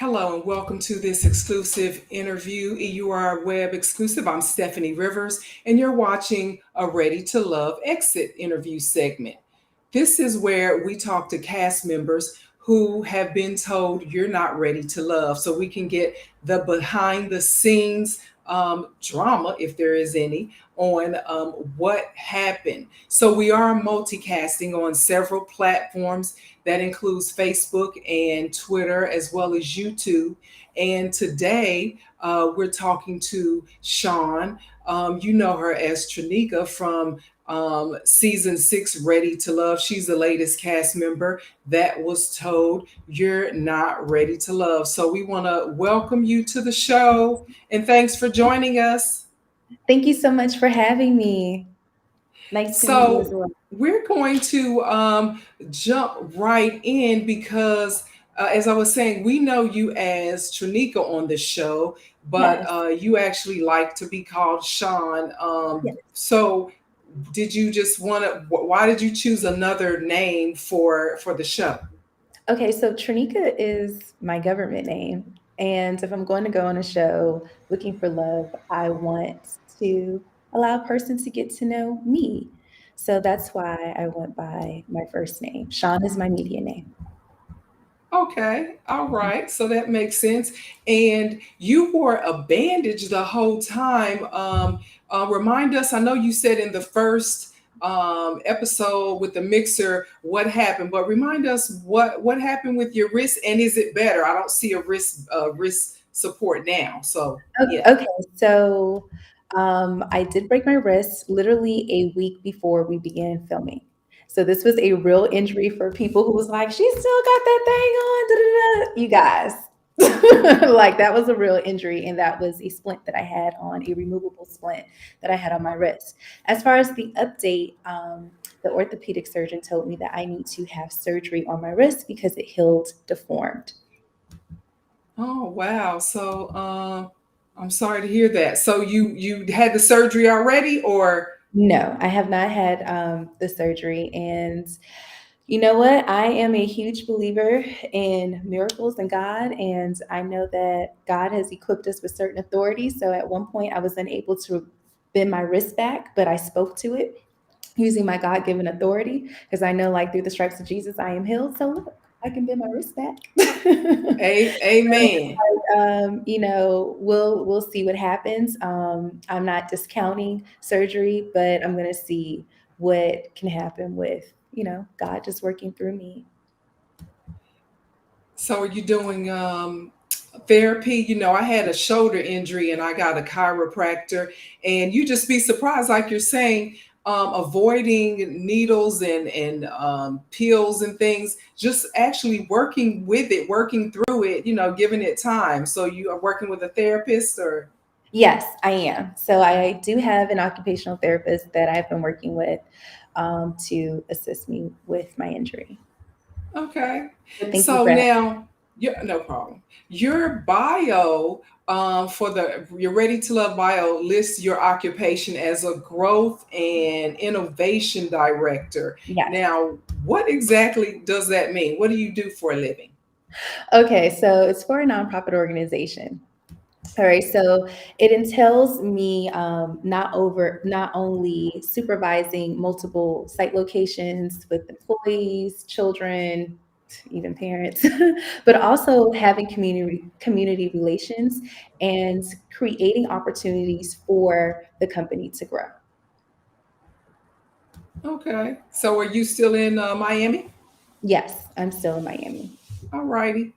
Hello and welcome to this exclusive interview, EUR Web exclusive. I'm Steffanie Rivers, and you're watching a Ready to Love exit interview segment. This is where we talk to cast members who have been told you're not ready to love, so we can get the behind the scenes drama, if there is any, on what happened. So we are multicasting on several platforms. That includes Facebook and Twitter, as well as YouTube. And today we're talking to Sean. You know her as Tranika from season 6, Ready to Love. She's the latest cast member that was told you're not ready to love. So we want to welcome you to the show and thanks for joining us. Thank you so much for having me. Nice to meet you as So well. we're going to jump right in because, as I was saying, we know you as Tranika on the show, but Yes. you actually like to be called Sean. Yes. So did you just want to? Why did you choose another name for the show? Okay, so Tranika is my government name. And if I'm going to go on a show looking for love, I want to allow a person to get to know me. So that's why I went by my first name. Sean is my media name. Okay, all right. So that makes sense. And you wore a bandage the whole time. Remind us, I know you said in the first episode with the mixer what happened, but remind us what happened with your wrist and is it better? I don't see a wrist support now. So yeah. Okay, so I did break my wrist literally a week before we began filming. So this was a real injury for people who was like, she still got that thing on. Da, da, da." You guys, like that was a real injury, and that was a splint that I had on a removable splint that I had on my wrist. As far as the update, the orthopedic surgeon told me that I need to have surgery on my wrist because it healed deformed. Oh wow. So I'm sorry to hear that. So you had the surgery already or No, I have not had the surgery. And you know what? I am a huge believer in miracles and God. And I know that God has equipped us with certain authorities. So at one point, I was unable to bend my wrist back, but I spoke to it using my God given authority because I know, like, through the stripes of Jesus, I am healed. So look, I can bend my wrist back. amen. We'll see what happens. I'm not discounting surgery, but I'm gonna see what can happen with God just working through me. So are you doing therapy? You know, I had a shoulder injury and I got a chiropractor, and you just be surprised, like you're saying, avoiding needles and pills and things, just actually working with it, working through it, giving it time. So you are working with a therapist or Yes, I am. So I do have an occupational therapist that I've been working with to assist me with my injury. okay. But thank you So for asking. now, yeah, no problem. Your bio for the your Ready to Love bio lists your occupation as a growth and innovation director. Yes. Now, what exactly does that mean? What do you do for a living? Okay, so it's for a nonprofit organization. All right, so it entails me not only supervising multiple site locations with employees, children, even parents, but also having community relations and creating opportunities for the company to grow. Okay. So, are you still in Miami? Yes, I'm still in Miami. All righty.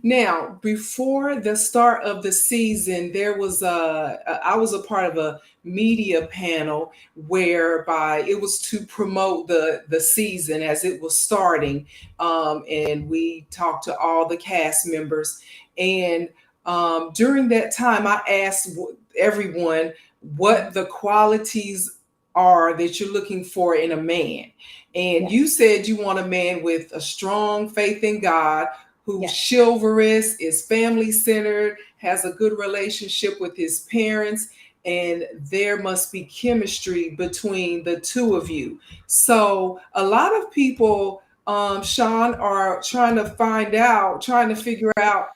Now, before the start of the season, there was I was a part of a media panel whereby it was to promote the season as it was starting, and we talked to all the cast members. And during that time, I asked everyone what the qualities are that you're looking for in a man. And Yes, you said you want a man with a strong faith in God, who's yes, chivalrous, is family centered, has a good relationship with his parents, and there must be chemistry between the two of you. So, a lot of people, Sean, are trying to figure out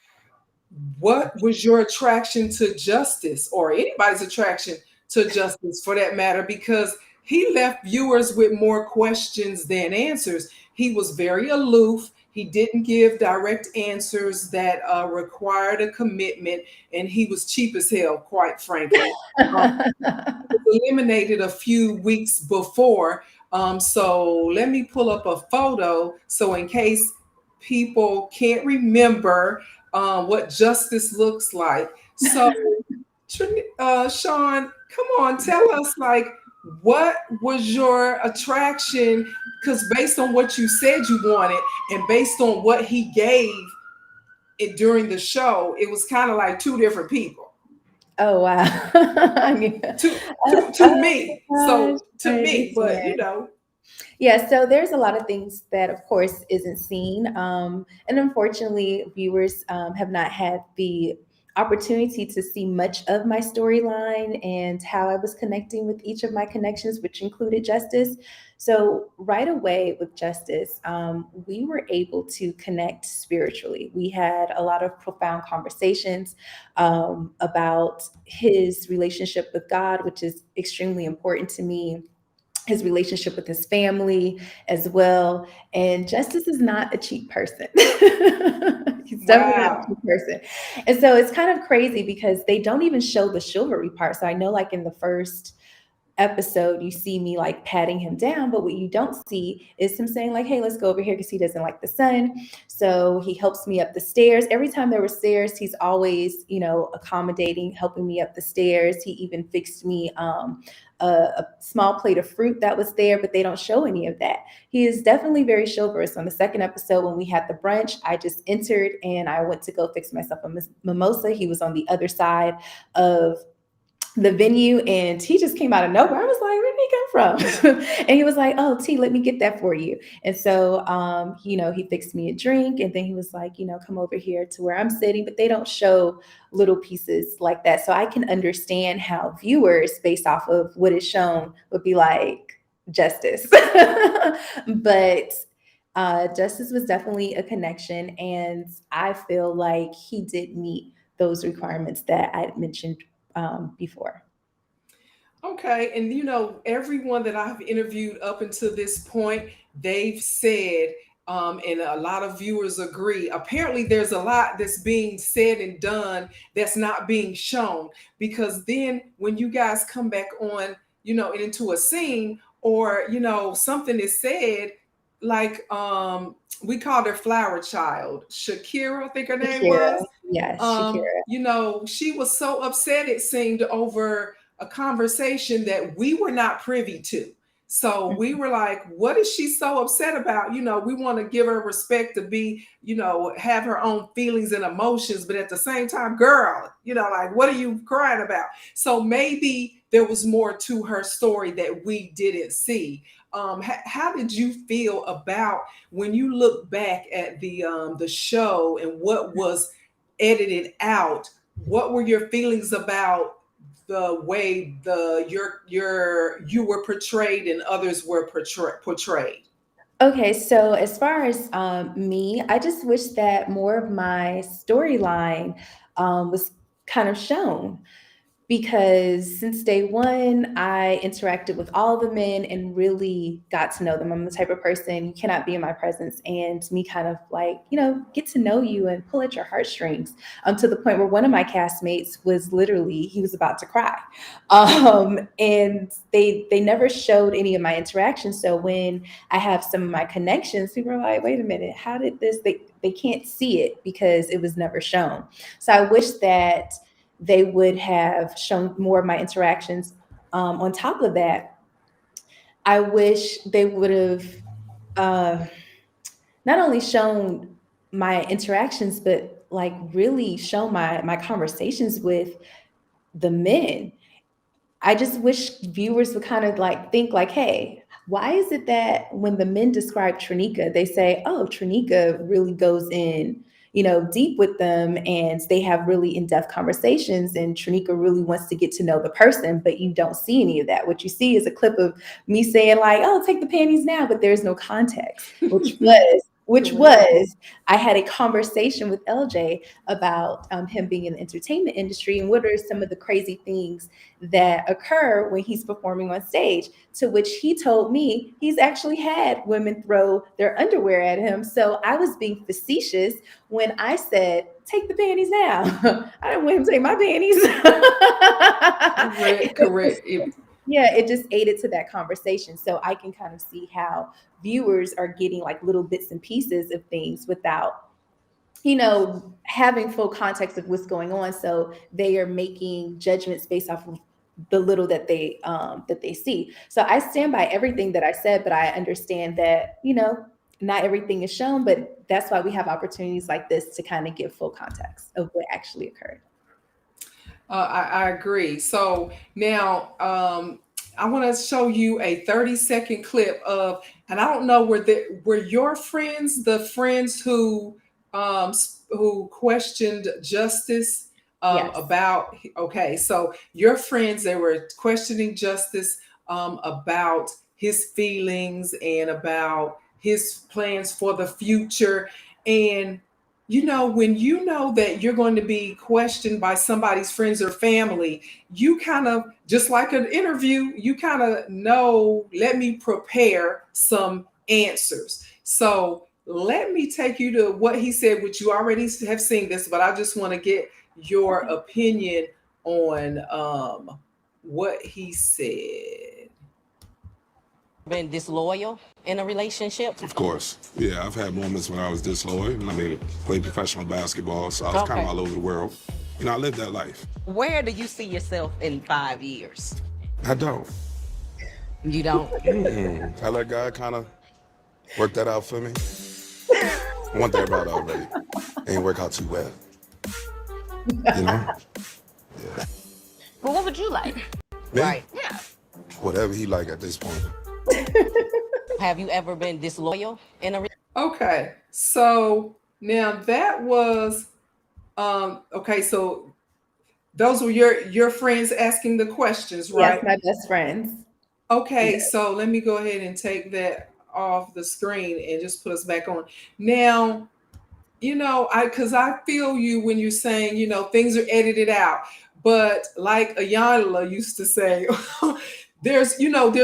what was your attraction to Justice, or anybody's attraction to Justice for that matter? Because he left viewers with more questions than answers. He was very aloof. He didn't give direct answers that required a commitment, and he was cheap as hell, quite frankly. Um, eliminated a few weeks before. So let me pull up a photo. So in case people can't remember what justice looks like. So Sean, come on, tell us like what was your attraction? Because based on what you said you wanted, and based on what he gave it during the show, it was kind of like two different people. Oh wow. Yeah. To to Oh me. my gosh, So I to me, but understand. you know, Yeah, so there's a lot of things that, of course, isn't seen. And unfortunately, viewers have not had the opportunity to see much of my storyline and how I was connecting with each of my connections, which included Justice. So, right away with Justice, we were able to connect spiritually. We had a lot of profound conversations about his relationship with God, which is extremely important to me, his relationship with his family as well. And Justice is not a cheap person. He's definitely not a wow. cheap person. And so it's kind of crazy because they don't even show the chivalry part. So I know, like, in the first episode, you see me like patting him down, but what you don't see is him saying, like, hey, let's go over here, because he doesn't like the sun. So he helps me up the stairs. Every time there were stairs, he's always, accommodating, helping me up the stairs. He even fixed me a small plate of fruit that was there, but they don't show any of that. He is definitely very chivalrous. On the second episode, when we had the brunch, I just entered and I went to go fix myself a mimosa. He was on the other side of the venue, and he just came out of nowhere. I was like, where did he come from? And he was like, oh, T, let me get that for you. And so, he fixed me a drink, and then he was like, come over here to where I'm sitting. But they don't show little pieces like that. So I can understand how viewers, based off of what is shown, would be like, Justice. But Justice was definitely a connection. And I feel like he did meet those requirements that I mentioned before. Okay, and you know, everyone that I've interviewed up until this point, they've said, and a lot of viewers agree. Apparently, there's a lot that's being said and done that's not being shown, because then when you guys come back on, and into a scene, or something is said, like we called her Flower Child, Shakira, I think her name Shakira. was. Yes, Shakira. She was so upset, it seemed, over a conversation that we were not privy to. So we Mhm. were like, what is she so upset about? We want to give her respect to be, have her own feelings and emotions, but at the same time, girl, like, what are you crying about? So maybe there was more to her story that we didn't see. How did you feel about when you look back at the show and what was edited out? What were your feelings about the way you were portrayed and others were portrayed? Okay, so as far as me, I just wish that more of my storyline was kind of shown, because since day one, I interacted with all the men and really got to know them. I'm the type of person, you cannot be in my presence and me kind of like, get to know you and pull at your heartstrings, to the point where one of my castmates was literally, he was about to cry. And they never showed any of my interactions. So when I have some of my connections, people are like, wait a minute, how did this, they can't see it because it was never shown. So I wish that they would have shown more of my interactions. On top of that, I wish they would have uh, not only shown my interactions, but like really shown my conversations with the men. I just wish viewers would kind of like think like, hey, why is it that when the men describe Tranika, they say, oh, Tranika really goes in, deep with them and they have really in-depth conversations and Tranika really wants to get to know the person, but you don't see any of that. What you see is a clip of me saying like, oh, take the panties now, but there's no context, which was which Correct. was I had a conversation with LJ about him being in the entertainment industry and what are some of the crazy things that occur when he's performing on stage. To which he told me he's actually had women throw their underwear at him. So I was being facetious when I said, "Take the panties down." I didn't want him to take my panties. Correct. Correct. Yeah, it just aided to that conversation. So I can kind of see how viewers are getting like little bits and pieces of things without, having full context of what's going on. So they are making judgments based off of the little that they see. So I stand by everything that I said, but I understand that, not everything is shown, but that's why we have opportunities like this to kind of give full context of what actually occurred. I agree. So now I want to show you a 30-second clip of, and I don't know were your friends the friends who questioned Justice Yes. about, okay, so your friends, they were questioning Justice about his feelings and about his plans for the future. And when you know that you're going to be questioned by somebody's friends or family, you kind of, just like an interview, you kind of know, let me prepare some answers. So let me take you to what he said, which you already have seen this, but I just want to get your Okay. opinion on what he said. Been disloyal in a relationship? Of course. Yeah, I've had moments when I was disloyal. I mean, played professional basketball, so I was kind of Okay. all over the world. I lived that life. Where do you see yourself in 5 years? I don't. You don't? I let God kind of work that out for me. I want that route already. Ain't work out too well. You know? Yeah. Well, what would you like? Me? Right. Yeah. Whatever he like at this point. Have you ever been disloyal in a Okay, so now that was okay, so those were your friends asking the questions, Yes, right? my best friends. Okay, Yes. so let me go ahead and take that off the screen and just put us back on. Now, I because I feel you when you're saying, things are edited out. But like Ayanla used to say, there's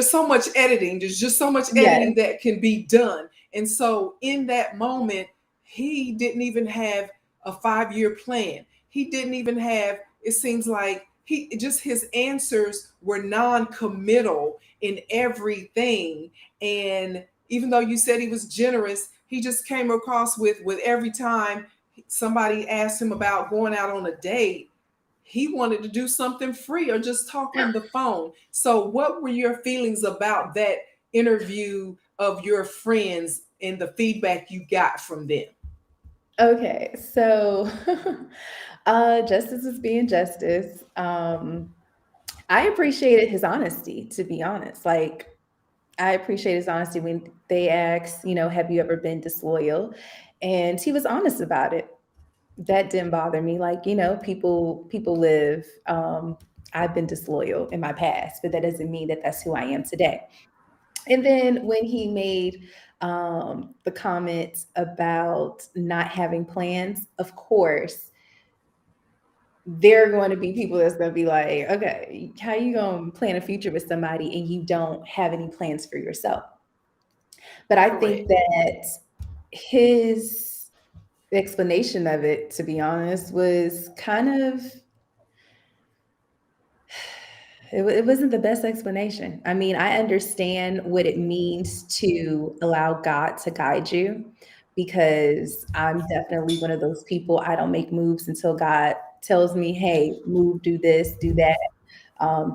so much editing. There's just so much editing Yes. that can be done. And so in that moment, he didn't even have a 5-year plan. He didn't even have, it seems like his answers were non-committal in everything. And even though you said he was generous, he just came across with every time somebody asked him about going out on a date, he wanted to do something free or just talk on the phone. So what were your feelings about that interview of your friends and the feedback you got from them? Okay, so justice is being justice. I appreciated his honesty, to be honest. Like, I appreciate his honesty when they asked, have you ever been disloyal? And he was honest about it. That didn't bother me. Like, people live. I've been disloyal in my past, but that doesn't mean that that's who I am today. And then when he made the comments about not having plans, of course, there are going to be people that's going to be like, okay, how you going to plan a future with somebody and you don't have any plans for yourself? But I think Correct. that his explanation of it, to be honest, was kind of it wasn't the best explanation. I mean, I understand what it means to allow God to guide you because I'm definitely one of those people. I don't make moves until God tells me, hey, move, do this, do that.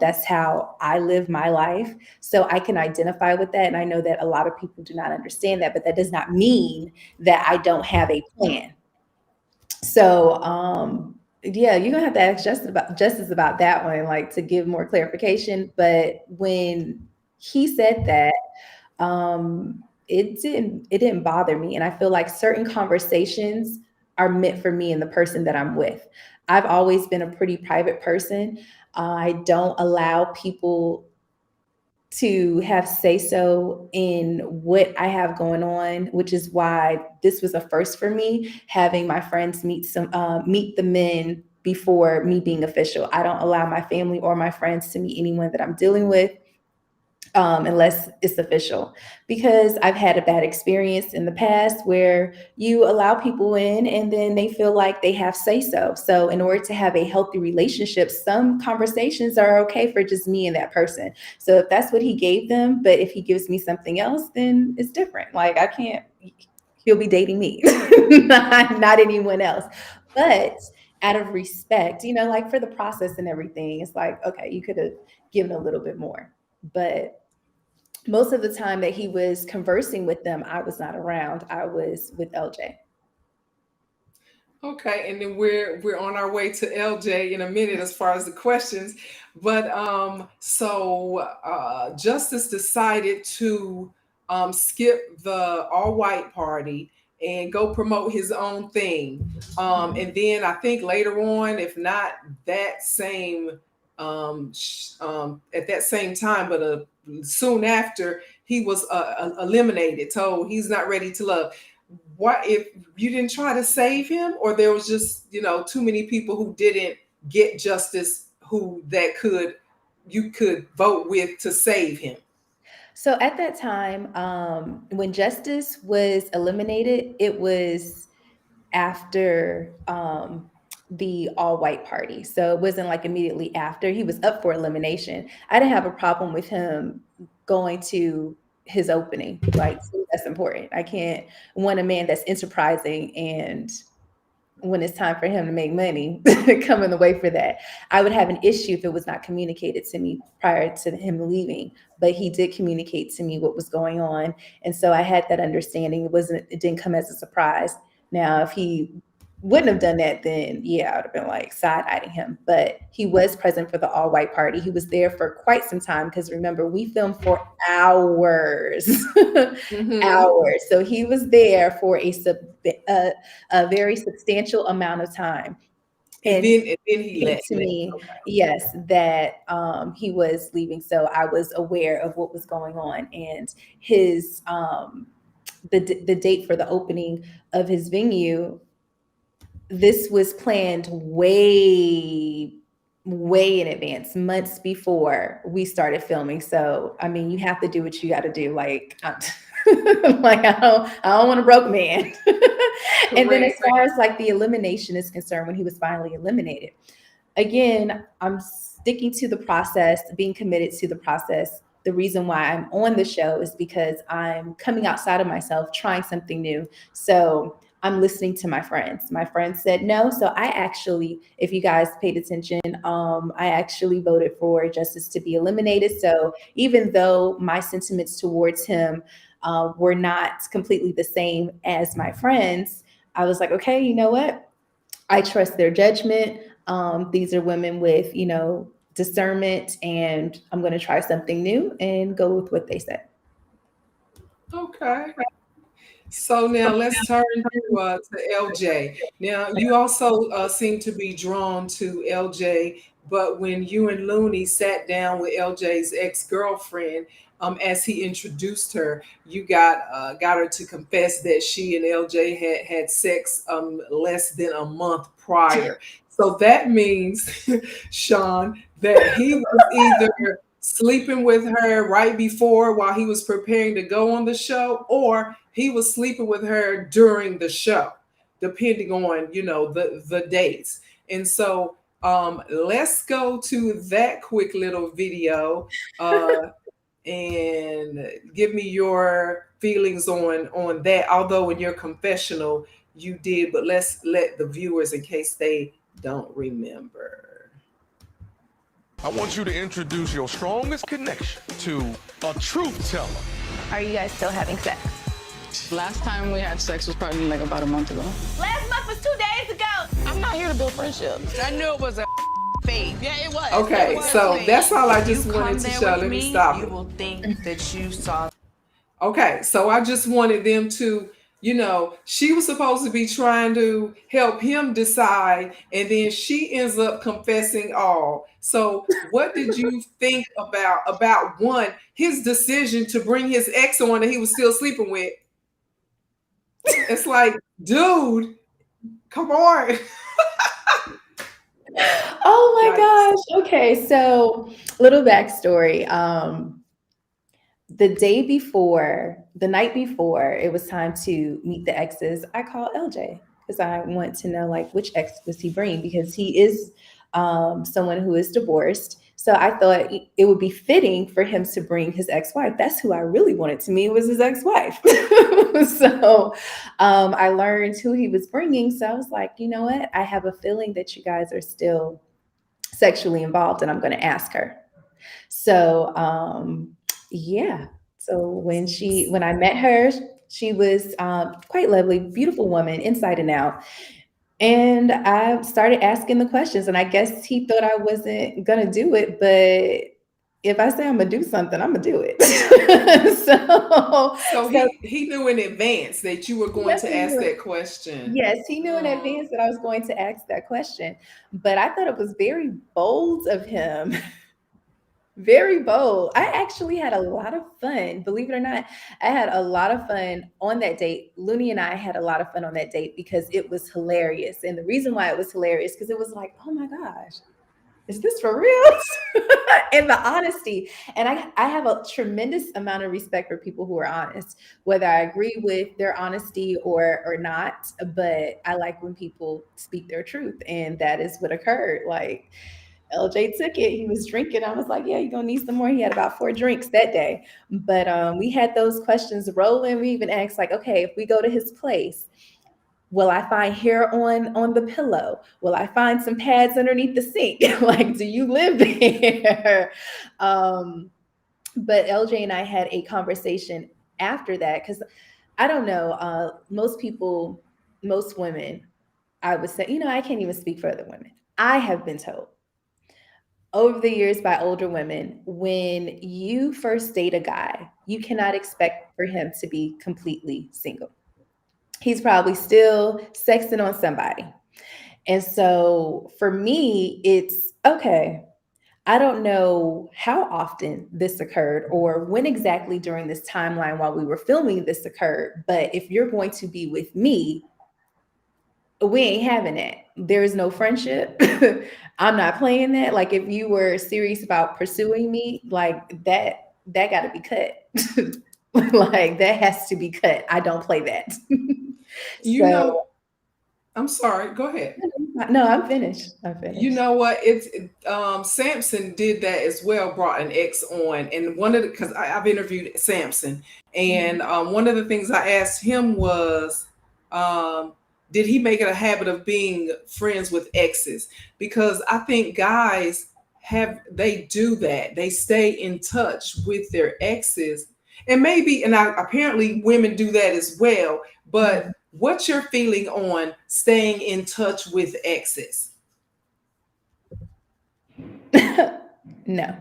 That's how I live my life. So I can identify with that. And I know that a lot of people do not understand that, but that does not mean that I don't have a plan. So, yeah, you're gonna have to ask Justice about that one, like to give more clarification. But when he said that, it didn't bother me, and I feel like certain conversations are meant for me and the person that I'm with. I've always been a pretty private person. I don't allow people to have say so in what I have going on, which is why this was a first for me, having my friends meet the men before me being official. I don't allow my family or my friends to meet anyone that I'm dealing with unless it's official, because I've had a bad experience in the past where you allow people in and then they feel like they have say so. So in order to have a healthy relationship, some conversations are okay for just me and that person. So if that's what he gave them, but if he gives me something else, then it's different. Like I can't, he'll be dating me, not anyone else. But out of respect, like for the process and everything, it's like, okay, you could have given a little bit more. But most of the time that he was conversing with them, I was not around. I was with LJ. Okay, and then we're on our way to LJ in a minute as far as the questions. But Justice decided to skip the all white party and go promote his own thing. And then I think later on, if not that same at that same time, but soon after, he was eliminated, told he's not ready to love. What if you didn't try to save him, or there was just too many people who didn't get justice you could vote with to save him? So at that time, when Justice was eliminated, it was after the all white party. So it wasn't like immediately after. He was up for elimination. I didn't have a problem with him going to his opening. Like, that's important. I can't want a man that's enterprising and when it's time for him to make money come in the way for that. I would have an issue if it was not communicated to me prior to him leaving, but he did communicate to me what was going on. And so I had that understanding. It didn't come as a surprise. Now, if he wouldn't have done that, then yeah, I would have been like side-eyeing him. But he was present for the all-white party. He was there for quite some time because remember, we filmed for hours, hours. So he was there for a very substantial amount of time. And then he left to me, okay. Yes, that he was leaving. So I was aware of what was going on, and his the date for the opening of his venue. This was planned way in advance, months before we started filming. So, I mean, you have to do what you got to do. Like, like I don't want a broke man. And then as far as like the elimination is concerned, when he was finally eliminated, again, I'm sticking to the process, being committed to the process. The reason why I'm on the show is because I'm coming outside of myself, trying something new. So I'm listening to my friends. My friends said no. So I actually, if you guys paid attention, I actually voted for Justice to be eliminated. So even though my sentiments towards him were not completely the same as my friends, I was like, okay, you know what? I trust their judgment. These are women with, discernment, and I'm going to try something new and go with what they said. Okay. So now let's turn to LJ. Now you also seem to be drawn to LJ, but when you and Looney sat down with LJ's ex-girlfriend, as he introduced her, you got her to confess that she and LJ had sex less than a month prior. So that means, Sean, that he was either sleeping with her right before while he was preparing to go on the show, or he was sleeping with her during the show, depending on, the dates. And so let's go to that quick little video and give me your feelings on that. Although in your confessional you did, but let's let the viewers, in case they don't remember. I want you to introduce your strongest connection to a truth teller. Are you guys still having sex? Last time we had sex was probably like about a month ago. Last month was 2 days ago. I'm not here to build friendships. I knew it was a fake. Yeah, it was. Okay, so that's all I just wanted to show. Let me stop. You will think that you saw. Okay, so I just wanted them to she was supposed to be trying to help him decide, and then she ends up confessing all. So, what did you think about one, his decision to bring his ex on that he was still sleeping with? It's like, dude, come on. Oh my Yikes. gosh. Okay, so little backstory. The night before it was time to meet the exes, I called LJ because I want to know like which ex was he bringing because he is someone who is divorced. So I thought it would be fitting for him to bring his ex-wife. That's who I really wanted to meet was his ex-wife. So I learned who he was bringing. So I was like, you know what? I have a feeling that you guys are still sexually involved, and I'm going to ask her. So yeah. So when I met her, she was quite lovely, beautiful woman, inside and out. And I started asking the questions, and I guess he thought I wasn't gonna do it, but if I say I'm gonna do something, I'm gonna do it. So So he knew in advance that you were he going to definitely ask knew it. that question. Yes, he knew in advance that I was going to ask that question, but I thought it was very bold of him. Very bold. I actually had a lot of fun. Believe it or not, I had a lot of fun on that date. Looney and I had a lot of fun on that date because it was hilarious. And the reason why it was hilarious, because it was like, oh my gosh, is this for real? And the honesty. And I have a tremendous amount of respect for people who are honest, whether I agree with their honesty or not. But I like when people speak their truth. And that is what occurred. Like, LJ took it. He was drinking. I was like, yeah, you're gonna need some more. He had about 4 drinks that day. But we had those questions rolling. We even asked, like, okay, if we go to his place, will I find hair on the pillow? Will I find some pads underneath the sink? Like, do you live there? Um, but LJ and I had a conversation after that because I don't know. Most people, most women, I would say, I can't even speak for other women. I have been told over the years by older women, when you first date a guy, you cannot expect for him to be completely single. He's probably still sexting on somebody. And so for me, it's okay. I don't know how often this occurred or when exactly during this timeline while we were filming this occurred, but if you're going to be with me, we ain't having that. There is no friendship. I'm not playing that. Like if you were serious about pursuing me, like that got to be cut. Like that has to be cut. I don't play that. You So know, I'm sorry, go ahead. no, I'm finished. I'm You finished. know what? It's Samson did that as well, brought an ex on, and one of the because I've interviewed Samson, and Mhm. one of the things I asked him was, um, did he make it a habit of being friends with exes? Because I think guys they do that. They stay in touch with their exes, and apparently women do that as well. But Mhm. what's your feeling on staying in touch with exes? No,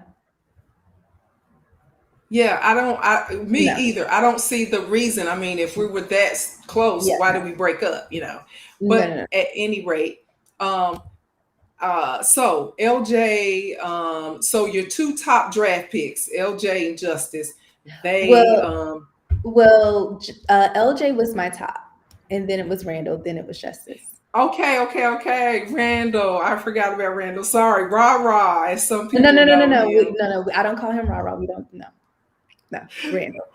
Yeah, me no, either. I don't see the reason. I mean, if we were that close, yeah, why no, did we break up? no, no, But no. at any rate, um, so LJ, so your two top draft picks, LJ and Justice, they, Well, LJ was my top, and then it was Randall, then it was Justice. okay, Randall. I forgot about Randall. Sorry, Rah Rah, as some No, people no, no, no, know no, him. no. I don't call him Rah Rah. We don't. No, no, Randall.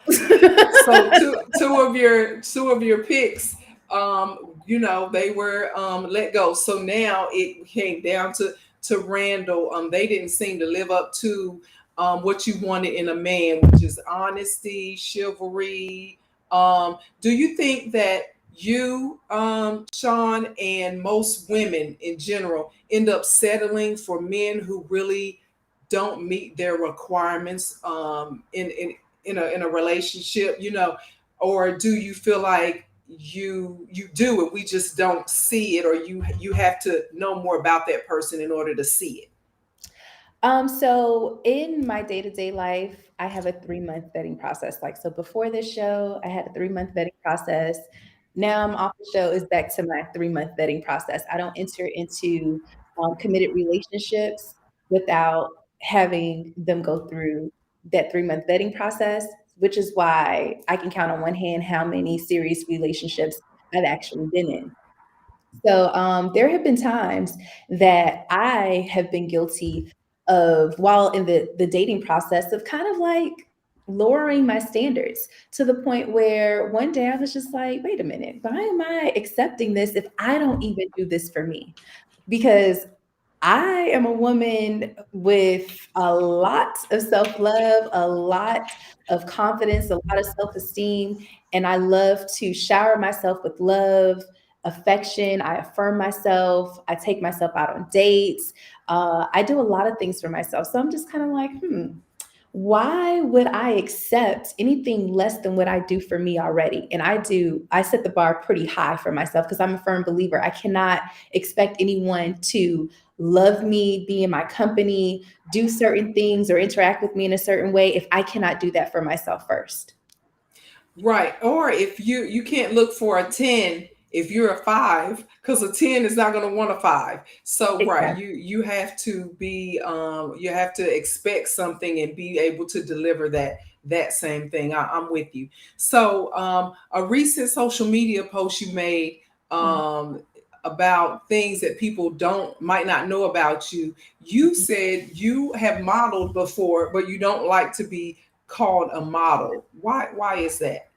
So two of your picks, they were let go. So now it came down to Randall. They didn't seem to live up to what you wanted in a man, which is honesty, chivalry. Do you think that you, Sean, and most women in general end up settling for men who really don't meet their requirements in a relationship, or do you feel like you do it, we just don't see it, or you have to know more about that person in order to see it? So in my day-to-day life, I have a 3-month vetting process. Like, so before this show, I had a 3-month vetting process. Now I'm off the show. Is back to my 3-month vetting process. I don't enter into committed relationships without having them go through that 3-month vetting process, which is why I can count on one hand how many serious relationships I've actually been in. So there have been times that I have been guilty of, while in the dating process, of kind of like lowering my standards to the point where one day I was just like, wait a minute, why am I accepting this if I don't even do this for me? Because I am a woman with a lot of self love, a lot of confidence, a lot of self esteem. And I love to shower myself with love, affection. I affirm myself. I take myself out on dates. I do a lot of things for myself. So I'm just kind of like, why would I accept anything less than what I do for me already? And I set the bar pretty high for myself because I'm a firm believer. I cannot expect anyone to love me, be in my company, do certain things, or interact with me in a certain way if I cannot do that for myself first. Right. Or if you can't look for a 10 if you're a 5, because a 10 is not going to want a 5. So right, Exactly. you have to be you have to expect something and be able to deliver that same thing. I'm with you. So a recent social media post you made Mhm. about things that people don't might not know about you. You said you have modeled before, but you don't like to be called a model. Why is that?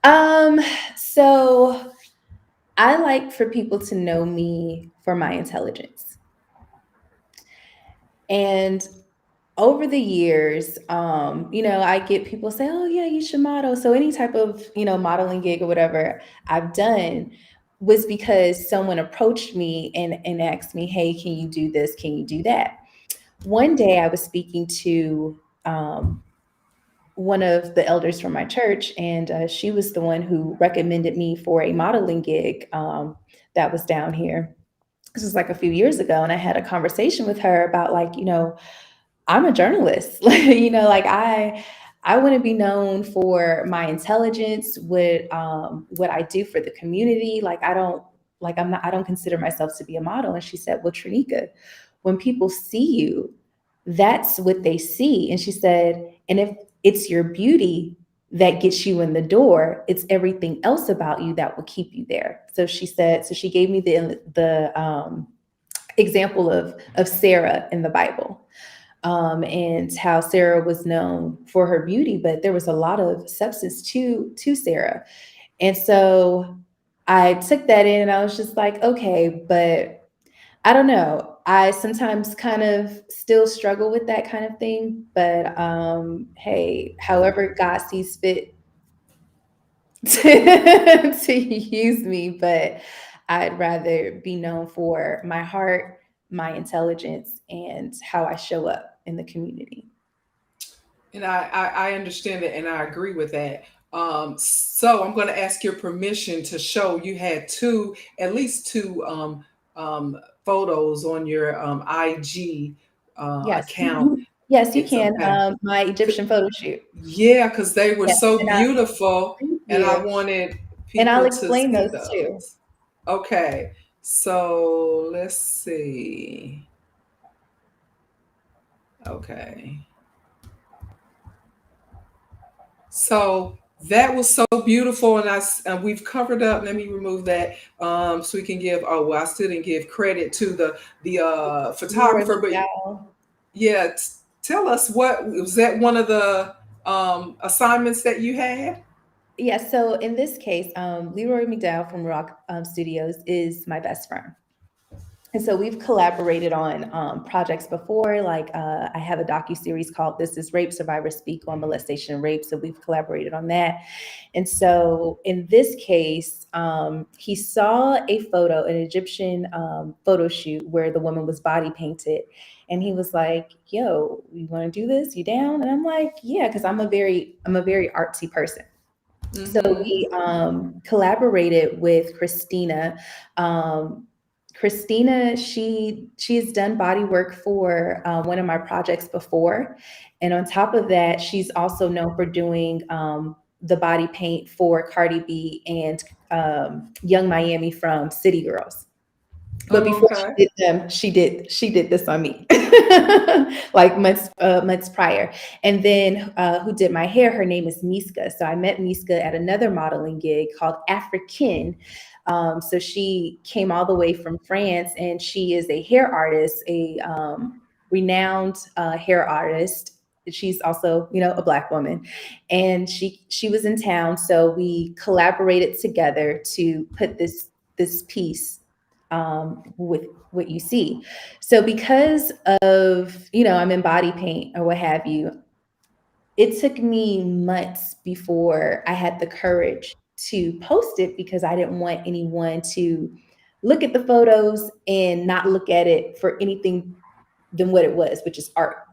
Um, so I like for people to know me for my intelligence. And over the years, I get people say, "Oh yeah, you should model." So any type of, modeling gig or whatever I've done was because someone approached me and asked me, "Hey, can you do this? Can you do that?" One day I was speaking to one of the elders from my church, and she was the one who recommended me for a modeling gig that was down here. This was like a few years ago, and I had a conversation with her about, like, I'm a journalist. Like I want to be known for my intelligence, what I do for the community. Like I don't consider myself to be a model. And she said, "Well, Tranika, when people see you, that's what they see." And she said, "And if it's your beauty that gets you in the door, it's everything else about you that will keep you there." So she said, so she gave me the example of Sarah in the Bible, and how Sarah was known for her beauty, but there was a lot of substance to Sarah. And so I took that in and I was just like, okay, but I don't know. I sometimes kind of still struggle with that kind of thing, but hey, however God sees fit to use me, but I'd rather be known for my heart, my intelligence, and how I show up in the community. And I understand it and I agree with that. So I'm going to ask your permission to show you had at least two photos on your IG Yes. account. Yes, you It's can. okay. My Egyptian photo shoot. Yeah, because they were Yes, so and I beautiful thank and I you. wanted And I'll people to explain see those too. those. Okay, so let's see. Okay. So that was so beautiful, and we've covered up. Let me remove that so we can give. Oh well, I still didn't give credit to the Leroy photographer, but McDowell. yeah, tell us what was that one of the assignments that you had? Yes, so in this case, Leroy McDowell from Rock Studios is my best friend. And so we've collaborated on projects before. Like I have a docu-series called "This Is Rape: Survivors Speak" on molestation and rape. So we've collaborated on that. And so in this case, he saw a photo, an Egyptian photo shoot where the woman was body painted. And he was like, "Yo, you want to do this? You down?" And I'm like, "Yeah," because I'm a very artsy person. So Mm-hmm. we collaborated with Christina. Christina, she has done body work for one of my projects before, and on top of that, she's also known for doing the body paint for Cardi B and Young Miami from City Girls. But Oh, before okay. she did them, she did this on me, like months prior. And then who did my hair? Her name is Miska. So I met Miska at another modeling gig called African. So she came all the way from France, and she is a hair artist, a renowned hair artist. She's also, you know, a Black woman, and she was in town, so we collaborated together to put this piece with what you see. So because of, you know, I'm in body paint or what have you, it took me months before I had the courage to post it because I didn't want anyone to look at the photos and not look at it for anything than what it was, which is art.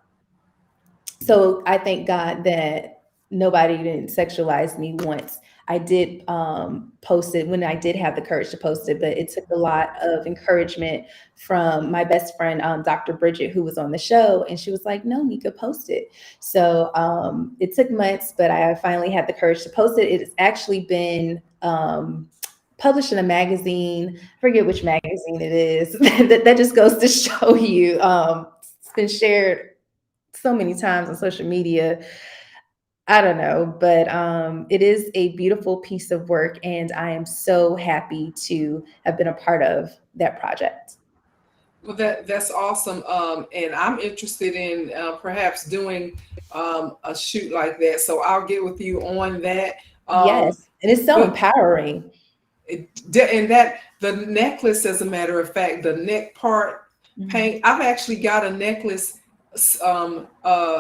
So I thank God that nobody didn't sexualize me once. I did post it when I did have the courage to post it, but it took a lot of encouragement from my best friend, Dr. Bridget, who was on the show, and she was like, "No, Mika, post it." So it took months, but I finally had the courage to post it. It's actually been published in a magazine. I forget which magazine it is. That just goes to show you. It's been shared so many times on social media. I don't know, but it is a beautiful piece of work, and I am so happy to have been a part of that project. Well, that's awesome. And I'm interested in perhaps doing a shoot like that. So I'll get with you on that. Yes, and it's so But empowering. and that the necklace, as a matter of fact, the neck part Mhm. paint. I've actually got a necklace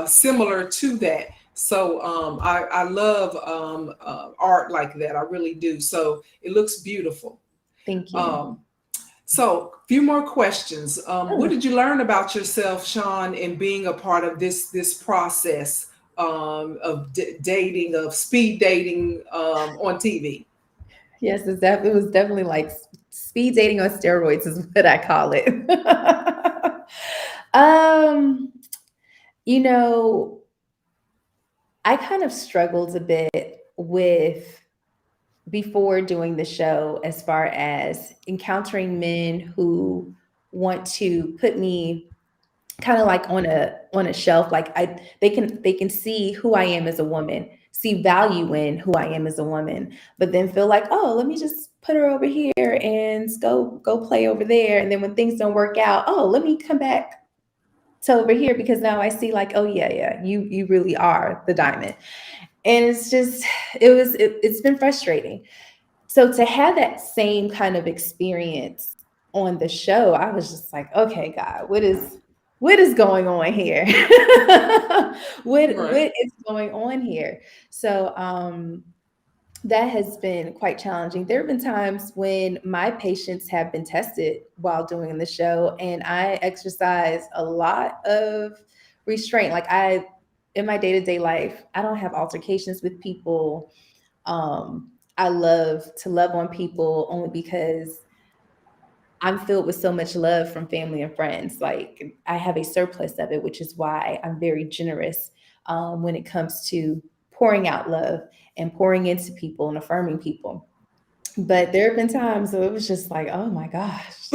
similar to that. So I love art like that. I really do. So it looks beautiful. Thank you. Um, so, a few more questions. What Oh, did you learn about yourself, Sean, in being a part of this process of dating, of speed dating on TV? yes, it was definitely like speed dating on steroids is what I call it. um, you know, I kind of struggled a bit with before doing the show as far as encountering men who want to put me kind of like on a shelf, like I they can see who I am as a woman, see value in who I am as a woman, but then feel like, oh, let me just put her over here and go play over there, and then when things don't work out, oh, let me come back to over here because now I see like, oh yeah, you really are the diamond. And it's just it's been frustrating. So to have that same kind of experience on the show, I was just like, okay, God, what is going on here? Right. What is going on here? So that has been quite challenging. There have been times when my patients have been tested while doing the show, and I exercise a lot of restraint. Like in my day-to-day life, I don't have altercations with people. I love to love on people only because I'm filled with so much love from family and friends. Like I have a surplus of it, which is why I'm very generous when it comes to pouring out love and pouring into people and affirming people. But there have been times where it was just like, oh my gosh,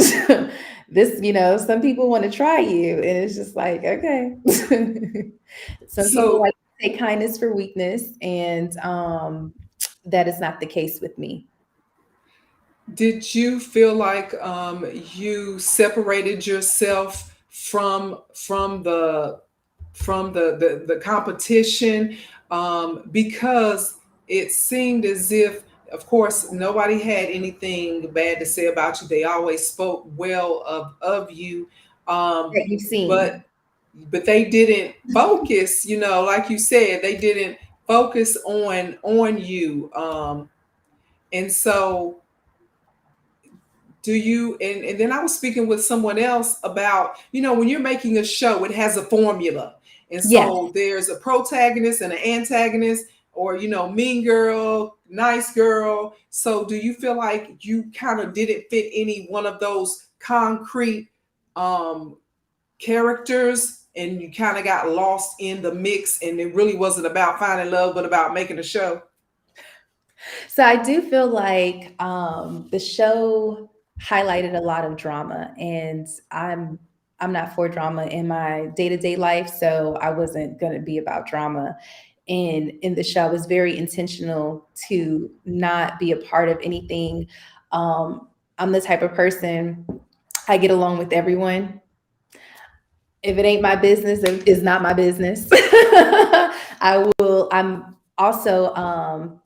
this, you know, some people want to try you. And it's just like, okay. Some people So, like to take kindness for weakness. And that is not the case with me. did you feel like you separated yourself from the competition because it seemed as if, of course, nobody had anything bad to say about you. They always spoke well of you, um, That you've seen. but they didn't focus. You know, like you said, they didn't focus on you, and so do you and then I was speaking with someone else about, you know, when you're making a show, it has a formula. And Yes. so there's a protagonist and an antagonist, or, you know, mean girl, nice girl. So do you feel like you kind of didn't fit any one of those concrete um characters, and you kind of got lost in the mix, and it really wasn't about finding love but about making a show? So I do feel like the show highlighted a lot of drama, and I'm not for drama in my day to day life, so I wasn't going to be about drama. And in the show, I was very intentional to not be a part of anything. I'm the type of person, I get along with everyone. If it ain't my business, it's not my business. I'm also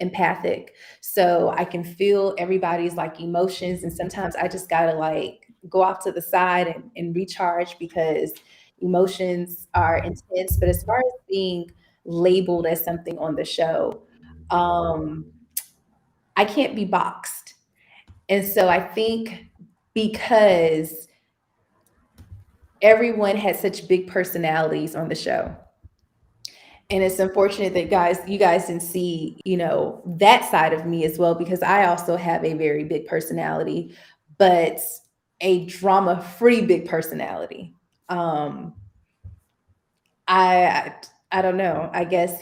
empathic. So I can feel everybody's like emotions. And sometimes I just gotta like go off to the side and recharge because emotions are intense. But as far as being labeled as something on the show, um, I can't be boxed. And so I think because everyone had such big personalities on the show. And it's unfortunate that you guys didn't see, that side of me as well, because I also have a very big personality, but a drama-free big personality. Um, I I don't know. I guess,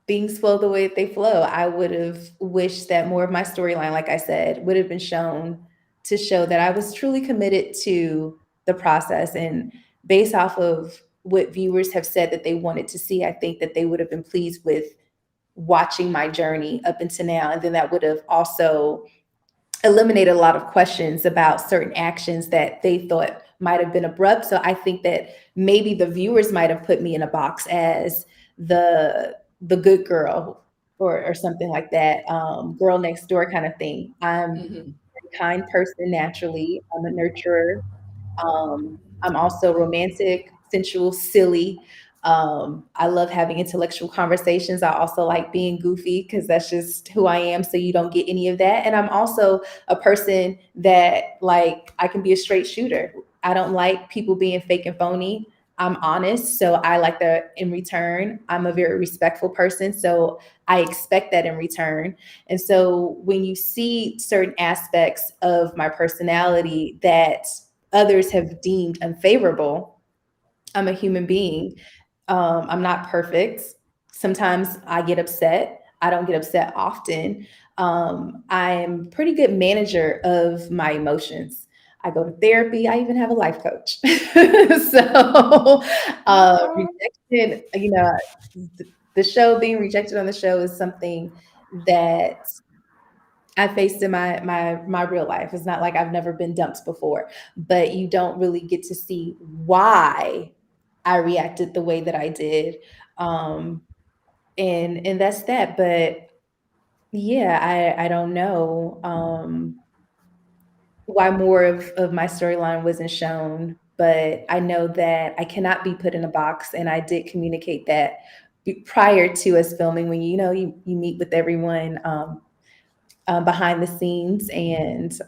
things flow the way that they flow. I would have wished that more of my storyline, like I said, would have been shown to show that I was truly committed to the process. And based off of what viewers have said that they wanted to see, I think that they would have been pleased with watching my journey up until now. And then that would have also eliminated a lot of questions about certain actions that they thought might have been abrupt. So I think that maybe the viewers might have put me in a box as the good girl or something like that, girl next door kind of thing. I'm Mhm. a kind person naturally. I'm a nurturer. I'm also romantic, sensual, silly. I love having intellectual conversations. I also like being goofy because that's just who I am. So you don't get any of that. And I'm also a person that like I can be a straight shooter. I don't like people being fake and phony. I'm honest. So I like that in return. I'm a very respectful person. So I expect that in return. And so when you see certain aspects of my personality that others have deemed unfavorable, I'm a human being. I'm not perfect. Sometimes I get upset. I don't get upset often. I'm a pretty good manager of my emotions. I go to therapy. I even have a life coach. So, Okay. rejection, the show being rejected on the show is something that I faced in my real life. It's not like I've never been dumped before, but you don't really get to see why I reacted the way that I did. Um, and that's that. But yeah, I don't know why more of my storyline wasn't shown, but I know that I cannot be put in a box, and I did communicate that prior to us filming. When you meet with everyone. Behind the scenes, and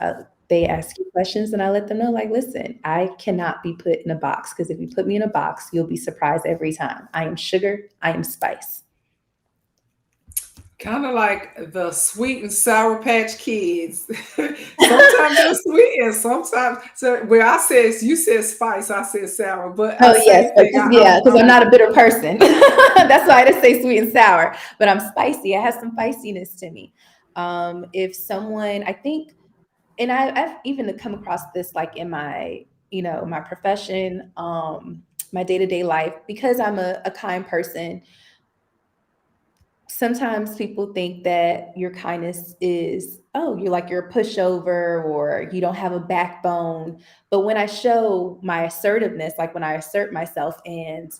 they ask you questions, and I let them know, like, listen, I cannot be put in a box because if you put me in a box, you'll be surprised every time. I am sugar, I am spice. Kind of like the sweet and sour patch kids. Sometimes they're sweet and sometimes so where I said you said spice, I said sour, but Oh yes, same thing. yeah, because I'm not a bitter person. That's why I didn't say sweet and sour, but I'm spicy. I have some feistiness to me. If someone, I think, and I've even come across this like in my, my profession, my day to day life, because I'm a kind person. Sometimes people think that your kindness is, oh, you're a pushover or you don't have a backbone. But when I show my assertiveness, like when I assert myself and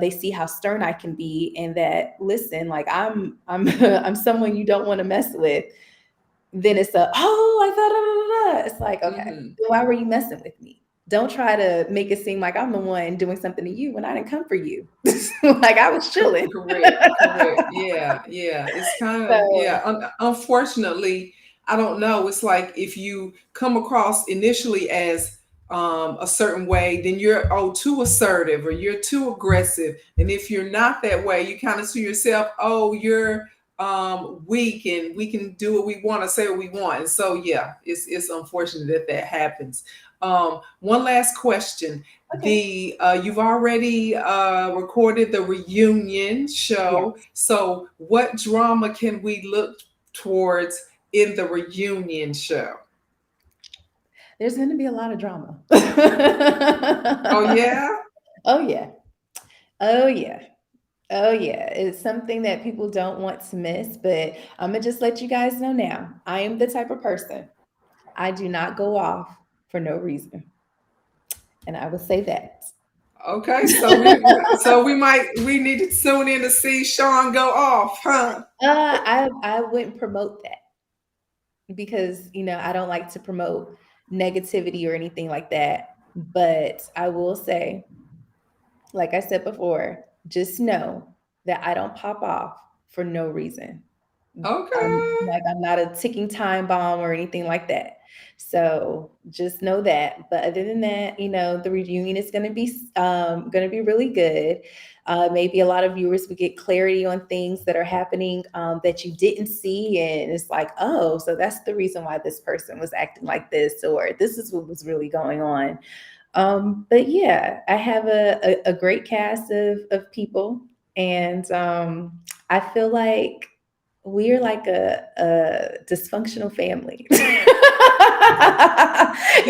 they see how stern I can be, and that, listen, like I'm I'm someone you don't want to mess with, then it's I thought, it's like, okay, Mhm. then why were you messing with me? Don't try to make it seem like I'm the one doing something to you when I didn't come for you. Like I was chilling. Correct, correct. Yeah, yeah. It's kind of, So yeah. Unfortunately, I don't know. It's like if you come across initially as a certain way, then you're too assertive or you're too aggressive. And if you're not that way, you kind of see yourself, you're weak and we can do what we want to say what we want. And so yeah, it's unfortunate that that happens. One last question. Okay. You've already recorded the reunion show. Yes. So, what drama can we look towards in the reunion show? There's going to be a lot of drama. Oh yeah. Oh, yeah. Oh, yeah. Oh, yeah. It's something that people don't want to miss, but I'm going to just let you guys know now. I am the type of person, I do not go off for no reason. And I will say that. Okay, we need to tune in to see Sean go off, huh? I wouldn't promote that because, I don't like to promote negativity or anything like that. But I will say, like I said before, just know that I don't pop off for no reason. Okay. I'm not a ticking time bomb or anything like that. So just know that. But other than that, the reunion is going to be really good. Maybe a lot of viewers would get clarity on things that are happening that you didn't see, and it's like, oh, so that's the reason why this person was acting like this, or this is what was really going on. But yeah, I have a great cast of people, and I feel like we're like a dysfunctional family.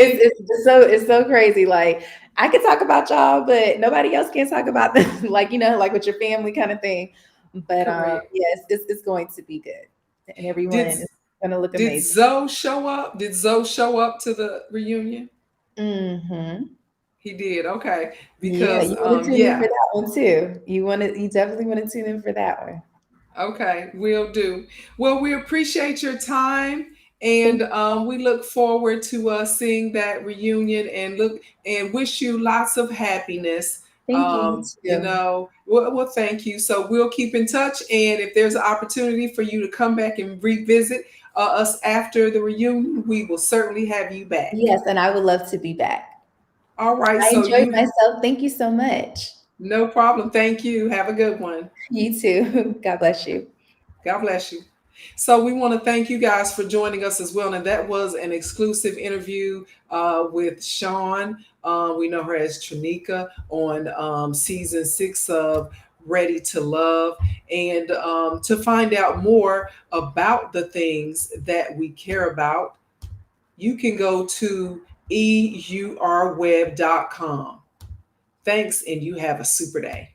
It's so crazy. Like, I could talk about y'all, but nobody else can talk about this. Like, like with your family kind of thing. But Correct. yes, it's going to be good, and everyone Did is going to look did amazing. Zoe show up? Did Zoe show up to the reunion? Hmm. He did. Okay. Yeah, Because you want to tune in for yeah. that one too. You definitely want to tune in for that one. Okay, will do. Well, we appreciate your time, Thank and we look forward to seeing that reunion, and wish you lots of happiness. thank you, you too. Well, thank you. So we'll keep in touch, and if there's an opportunity for you to come back and revisit us after the reunion, we will certainly have you back. Yes, and I would love to be back. All right. I So enjoyed you, myself. Thank you so much. no problem. Thank you. Have a good one. You too. God bless you. God bless you. So we want to thank you guys for joining us as well. And that was an exclusive interview with Sean. We know her as Tranika on season 6 of Ready to Love. And to find out more about the things that we care about, you can go to eurweb.com. Thanks, and you have a super day.